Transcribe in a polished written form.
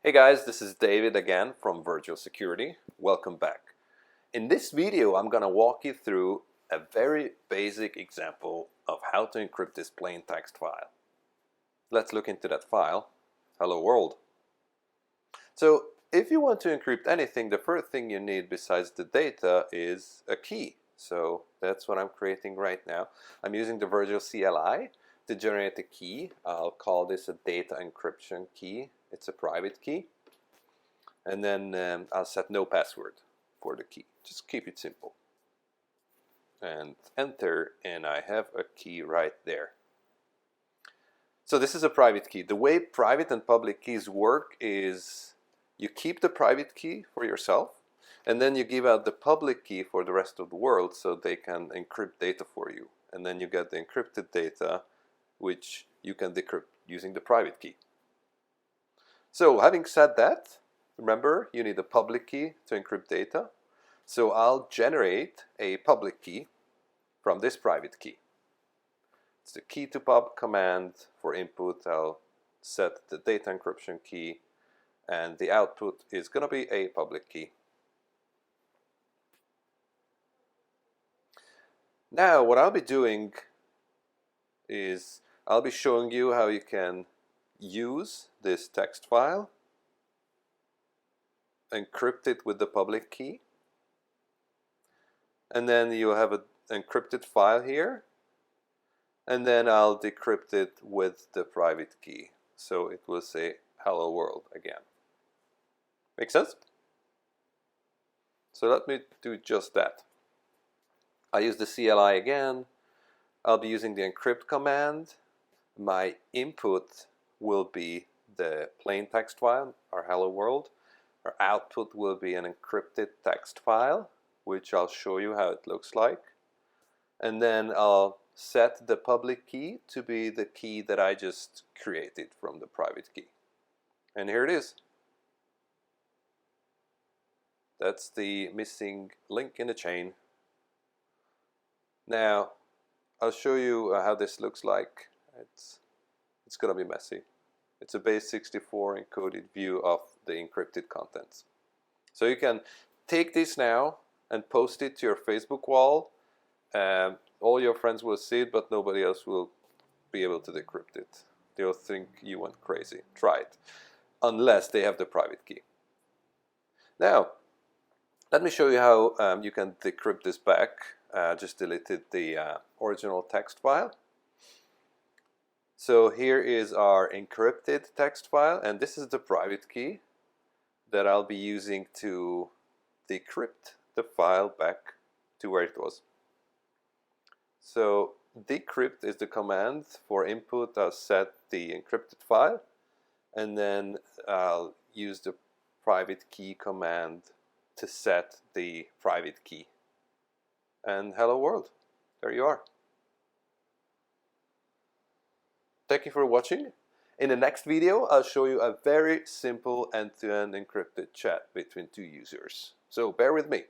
Hey guys, this is David again from Virgil Security. Welcome back. In this video, I'm going to walk you through a very basic example of how to encrypt this plain text file. Let's look into that file. Hello world. So if you want to encrypt anything, the first thing you need besides the data is a key. So that's what I'm creating right now. I'm using the Virgil CLI to generate a key. I'll call this a data encryption key. It's a private key. And then I'll set no password for the key. Just keep it simple. And enter, and I have a key right there. So this is a private key. The way private and public keys work is you keep the private key for yourself, and then you give out the public key for the rest of the world so they can encrypt data for you. And then you get the encrypted data, which you can decrypt using the private key. So having said that, remember you need a public key to encrypt data. So I'll generate a public key from this private key. It's the key to pub command. For input, I'll set the data encryption key, and the output is going to be a public key. Now what I'll be doing is I'll be showing you how you can use this text file, encrypt it with the public key, and then you have an encrypted file here, and then I'll decrypt it with the private key. So it will say hello world again. Make sense? So let me do just that. I use the CLI again. I'll be using the encrypt command. My input will be the plain text file, our hello world. Our output will be an encrypted text file, which I'll show you how it looks like. And then I'll set the public key to be the key that I just created from the private key. And here it is. That's the missing link in the chain. Now, I'll show you how this looks like. It's going to be messy. It's a base 64 encoded view of the encrypted contents. So you can take this now and post it to your Facebook wall. All your friends will see it, but nobody else will be able to decrypt it. They'll think you went crazy. Try it. Unless they have the private key. Now, let me show you how you can decrypt this back. Just deleted the original text file. So here is our encrypted text file, and this is the private key that I'll be using to decrypt the file back to where it was. So decrypt is the command. For input, I'll set the encrypted file, and then I'll use the private key command to set the private key. And hello world, there you are. Thank you for watching. In the next video, I'll show you a very simple end-to-end encrypted chat between two users. So bear with me.